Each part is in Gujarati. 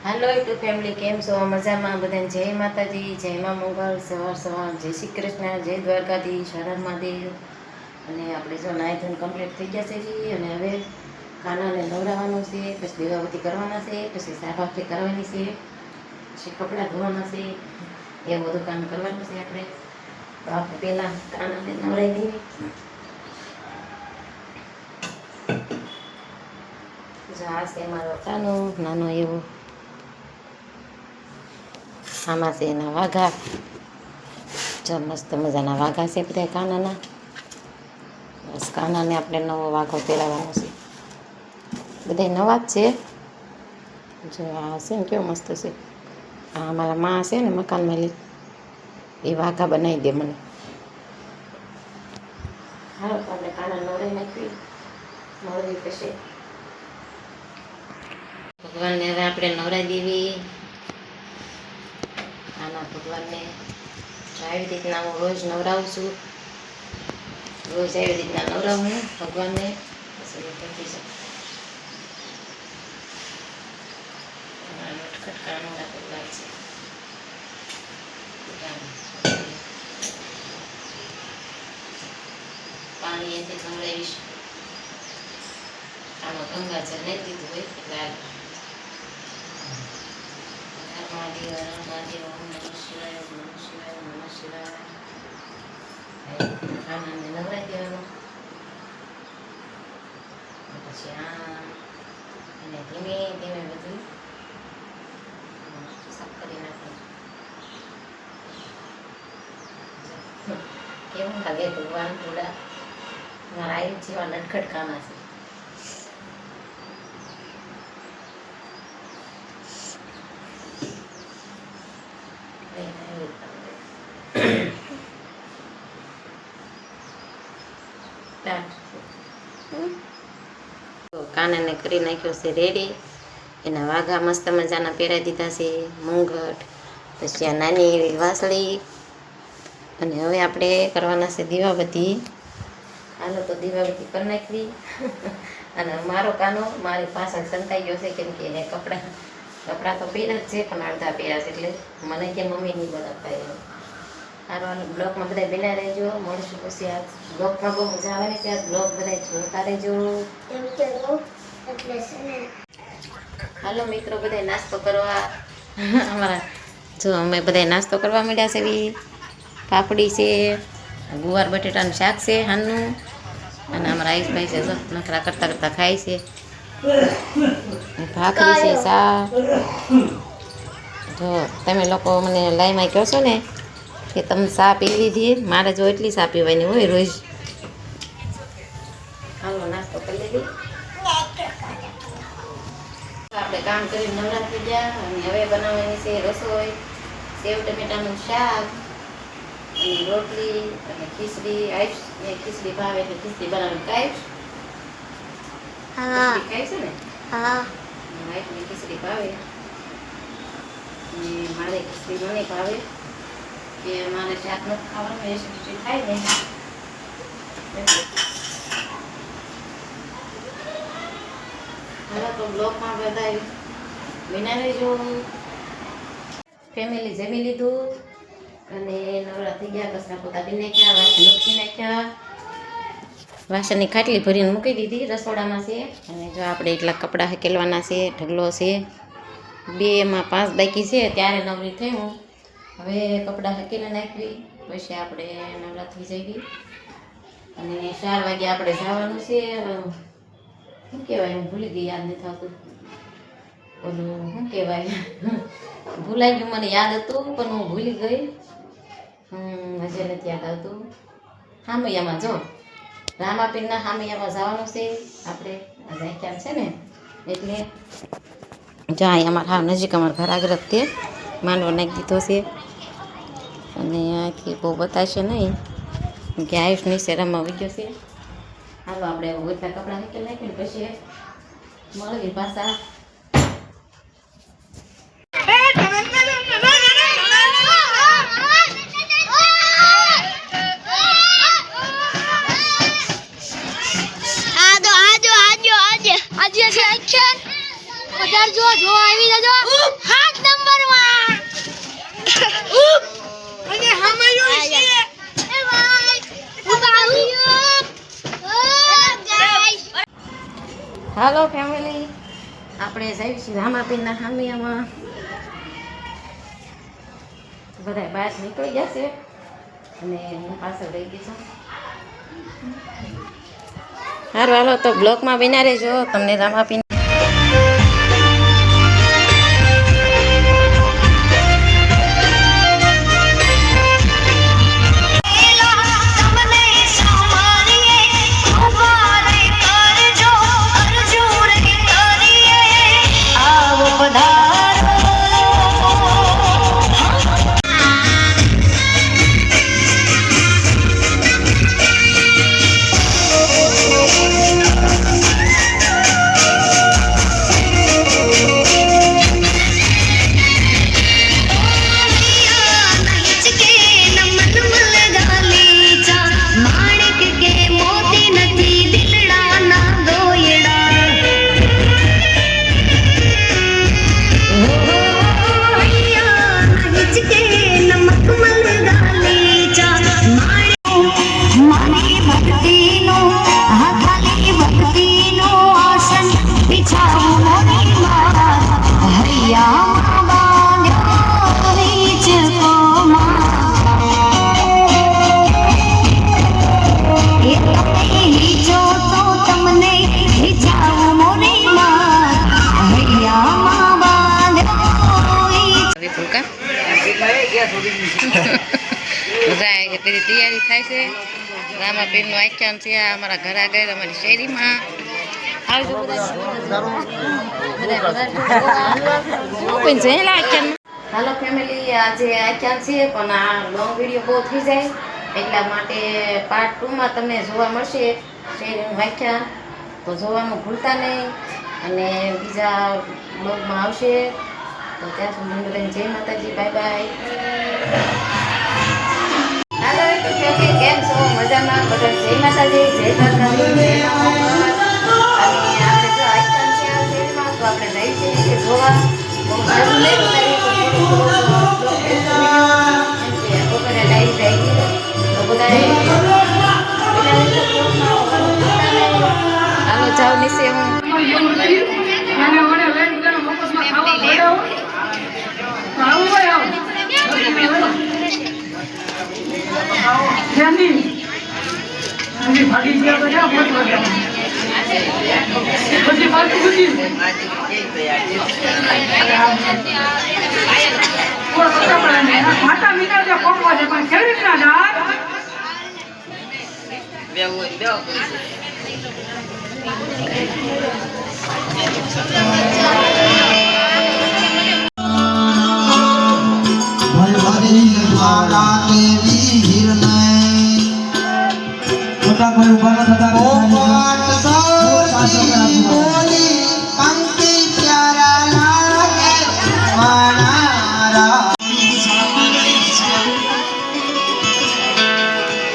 હાલો યુટ્યુબ ફેમિલી, કેમ છો? મજામાં? બધાને જય માતાજી, જય મા મંગળ, સવાર જય શ્રી કૃષ્ણ, જય દ્વારકાધીશ, હર હર મહાદેવ. અને આપણે જો નાઈ ધોઈને કમ્પ્લીટ થઈ ગયા છે અને હવે કાનાને નવડાવવાનું છે, પછી દીવાબત્તી કરવાના છે, પછી શાકભાજી કરવાની છે, પછી કપડાં ધોવાના છે, એવું બધું કામ કરવાનું છે આપણે. તો આપણે પહેલાં કાનાને નવડાવી દઈએ. જો આ છે મારો કાનો નાનો એવો, આમાં છે એના વાઘા. જો મસ્ત મજાના વાઘા છે બધા કાનાના. બસ કાનાને આપણે નવો વાઘો પહેરાવવાનો છે. બધા નવા જ છે. જો આ છે ને કેવો મસ્ત છે. આ અમારા માં છે ને મકાનમાં એ વાઘા બનાવી દે મને. હાલો તો આપણે કાના નવડાવી નાખીએ. નવડાવી પછી ભગવાનને હવે આપણે નવડાવી દેવી. આના ભગવાનને આવી રીતના હું રોજ નવડાવું છું. રોજ આવી રીતના નવડાવું ભગવાનને. પછી પતી જાય. ખટકાનું ભગવાન છે. પાણી એથી નવડાવીશ. આમાં ગંગાજળ નહીં દીધું હોય એટલે મહાદેવ મહાદેવ, ઓમ નમઃ શિવાય, ઓમ નમઃ શિવાય, ઓમ નમઃ શિવાય. કાનાને નવડાવી દેવાનું. પછી આ એને ધીમે ધીમે બધું સાફ કરી નાખવાનું. કેવું લાગે ભગવાન? થોડા મારા આયુ જેવા નટખટ કાના છે. કાનાને કરી નાખ્યો છે રેડી. એના વાઘા મસ્ત મજાના પહેરાવી દીધા છે, મુંગટ, પછી આ નાની એવી વાસળી. અને હવે આપણે કરવાના છે દીવાબત્તી. હાલો તો દીવાબત્તી કરી નાખવી. અને મારો કાનો મારી પાછળ સંતાઈ ગયો છે, કેમ કે એને કપડાં તો પહેર્યા જ છે, પણ અડધા પહેર્યા છે, એટલે મને કે મમ્મી નહીં બનાવતા એમ. સારું, બ્લોગમાં બધા બના રહેજો. મળશું પછી આ બ્લોગમાં બહુ મજા આવવાની છે. આ બ્લોગ બધા જોતા રહેજો. હાલો મિત્રો, બધા નાસ્તો કરવા અમારા જો અમે બધા નાસ્તો કરવા માંડ્યા છે. પાપડી છે, ગુવાર બટેટાનું શાક છે હાનનું, અને અમારા આયુષભાઈ છે જો નખરા કરતાં કરતાં ખાય છે. ભાખરી છે, શાક. જો તમે લોકો મને લાઈમાં કહો છો ને કે તમે ચા પી લીધી, મારે જો એટલી ચા પીવાની હોય રોજ. હાલો નાસ્તો કરી લીધી. આપણે કામ કરી નવરા થઈ ગયા અને હવે બનાવવાની છે રસોઈ. સેવ ટમેટાનું શાક અને રોટલી અને ખીચડી. આઈશ ને ખીચડી ભાવે એટલે ખીચડી બનાવવાની ખાઈશ. હા ખાય છે ને? હા, આઈશ ને ખીચડી ભાવે. અને મારે ખીચડી મને ભાવે કે મારે શાક નથી ખાવાનું, એસિડિટી થાય ને. હાલો તો બ્લોગમાં બધા બના રહેજો. ફેમિલી જમી લીધું અને નવરા થઈ ગયા. કચરા પોતા કરી નાખ્યા, વાસણ મૂકી નાખ્યા. વાસણની ખાટલી ભરીને મૂકી દીધી રસોડામાં છે. અને જો આપણે એટલા કપડાં હકેલવાના છે, ઢગલો છે. 2 માં 5 બાકી છે, ત્યારે નવરી થઈ હું. હવે કપડાં હકેલી નાખવી, પછી આપણે નવરા થઈ જઈએ. અને 4 વાગે આપણે જવાનું છે. શું કહેવાય, હું ભૂલી ગઈ, યાદ નથી આવતું. ઓલું શું કહેવાય, ભૂલાઈ ગયું. મને યાદ હતું પણ હું ભૂલી ગઈ. હજી નથી યાદ આવતું. હામૈયામાં જો રામાપીરના હામૈયામાં જવાનું છે આપણે. રાખ્યા છે ને એટલે જો અહીં અમારા હા નજીક અમારા ઘર આગળ જ તે માંડવો નાખી દીધો છે. અને અહીંથી બહુ બતાવશે નહીં કે આયુષ નીચે રમવા આવી ગયો છે. હાલો આપણે ઓછા કપડાં નીકળી નાખીને પછી મળવી પાછા. જો આવી જજો. આવી છીએ રામાપીરના સામિયામાં. બધા બહાર નીકળી ગયા છે અને હું પાછળ રહી ગઈ છું. સારું હાલો તો બ્લોકમાં બિના રહેજો, તમને રામાપીના તેની તૈયારી થાય છે. રામાપીરનું આખ્યાન છે આ અમારા ઘર આગળ અમારી શેરીમાં. આવજો હાલો ફેમિલી, આજે આખ્યાન છે પણ આ લોંગ વિડીયો બહુ થઈ જાય એટલા માટે પાર્ટ 2માં તમને જોવા મળશે શેરીનું આખ્યાન. તો જોવાનું ભૂલતા નહીં અને બીજા બ્લોગમાં આવશે. તો ત્યાં સુધી બધાને જય માતાજી, બાય બાય. હાલો તો કેમ છો? મજામાં? બધા જય માતાજી, જય દ્વારકાધીશ, જય અને આપણે જો આખ્યાન છે આ શેરીમાં તો આપણે જઈ છીએ જોવા. બહુ સારું નહીં બતાવી તો બપોરે લાવી જાય તો બધા હાલો જાઓ નીચે.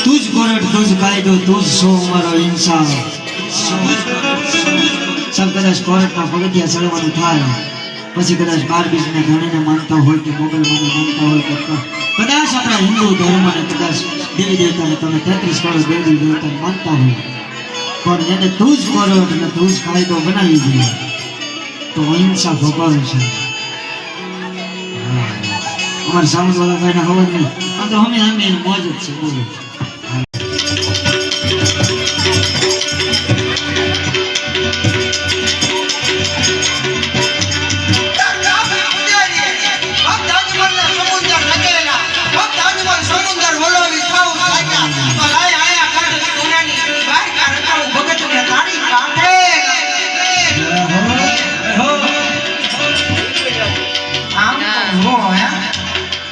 तुझ कोरट तुझ कायदो तुझ सो मारो इंसान सब कदाच कोरटना पगथिया चढ़વાનું થાય પછી કદાચ 12 બીજને ધણીને માનતા હોય કે મોગલ મને માનતા હોય કે કદાચ આપણા હિન્દુ ધર્મને કદાચ દેવી દેવતાને તમે 33 કરોડ દેવી દેવતાને માનતા હોય પણ એને તું જ કોરટ અને તું જ કાયદો બનાવી દે તો અહિંસા ભગવાન છે. અમારા સામંતવાળા ભાઈને ખબર નહીં આ તો અમે એની મોજ જ છે. બોલો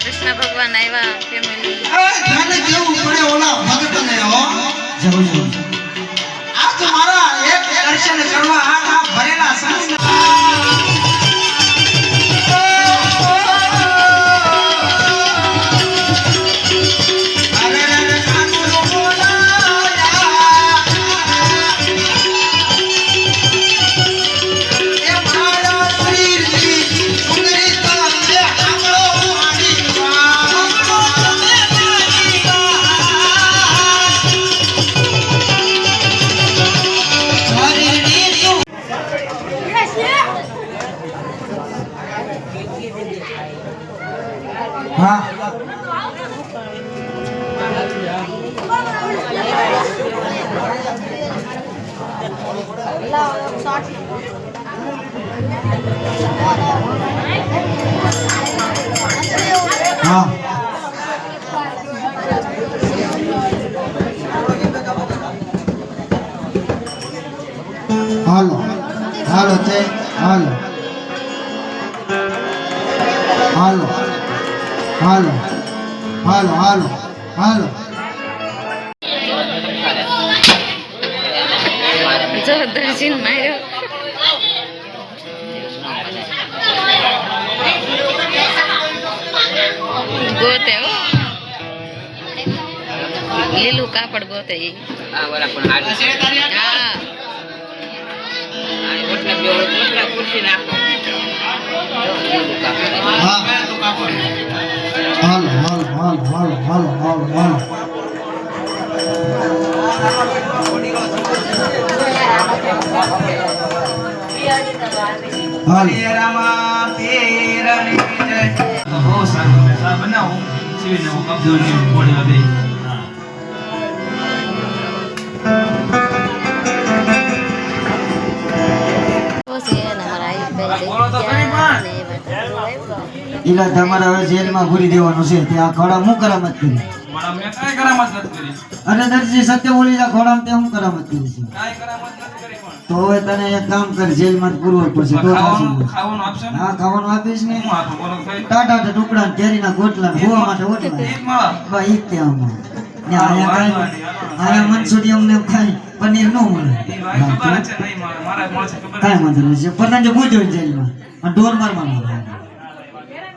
કૃષ્ણ ભગવાન આવ્યા ફેમિલી. આ તો મારા એક દર્શન કરવા આ ભરેલા હા હા હાલો હાલો તે હાલો હાલો હાલો હાલો હાલો હાલો જો દર્શન માર્યો ગોતે હો લીલું કાપડ ગોતે ઈ. હા હા હાલો હાલો હાલો હાલો હાલો હાલો હાલો ઈલા તમારે હવે જેલમાં ભૂરી દેવાનું છે ત્યાં ખોડા હું કરામત કરી અરે દરજી સત્ય બોલી જા ખોડામાં તે હું કરામત કરી છે તો હવે તને એક કામ કર જેલમાં પૂરવું પડશે તો થાશે. હા ખાવાનું આપીશ ને ટાટા ટુકડા ને કેરીના ગોટલા ને હોવા માટે ઓટલા બા ઈ તે આમાં ને આયા કાઈ આયા મનસુડી અમને ખાઈ પનીર નો મળે કાઈ વાંધો નથી પતંગ જો ભૂજો જેલમાં અને ઢોર મારવાનો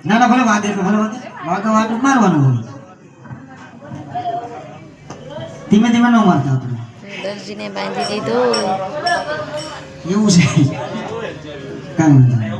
ના ના ભલે વાગે તો ભલે વાગે વાગે મારવાનું હોય ધીમે ધીમે ન મારતા આપણે દરજીને બાંધી દીધું. એવું છે કાંઈ વાંધો નહીં.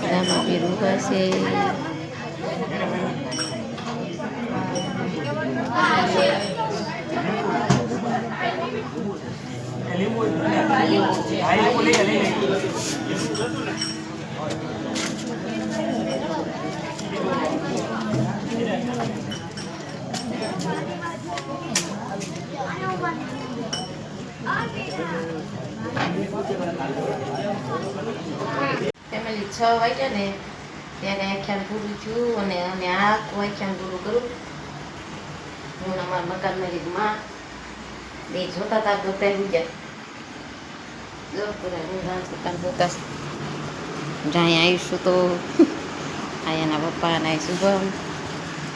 રામા પીર ઊભા છે. ફેમિલી 6 વાગ્યા ને ત્યારે આખ્યાન પૂરું થયું અને અમે આખું આખ્યાન પૂરું કરું. હું અમારા મકાન મારી માં બે જોતા હતા ગભરાઈ ગયા. જો પૂરા હું દુકાન જોતા જ્યાં આવીશું તો અહીંયાના પપ્પા અને શુભમ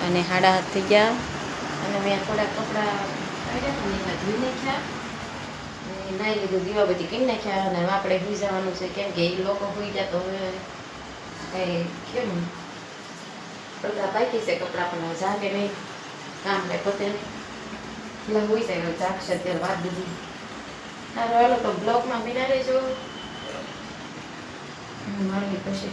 અને 7:30 થઈ ગયા અને મેં થોડા કપડાં કાઢ્યા એમાં ધોઈ નાખ્યા. નાઈ લીધું દીવાબત્તી કરી નાખ્યા અને આપણે સુઈ જવાનું છે કેમ કે એ લોકો સુઈ ગયા તો હવે કઈ કેમ બધા બાકી છે કપડાં પણ જાગે નહીં કામ કઈ પતે નહીં એટલે સુઈ જાય જાગશે અત્યારે વાત દીધી. સારું હાલો તો બ્લોગમાં બિના રહેજો. મળવી પછી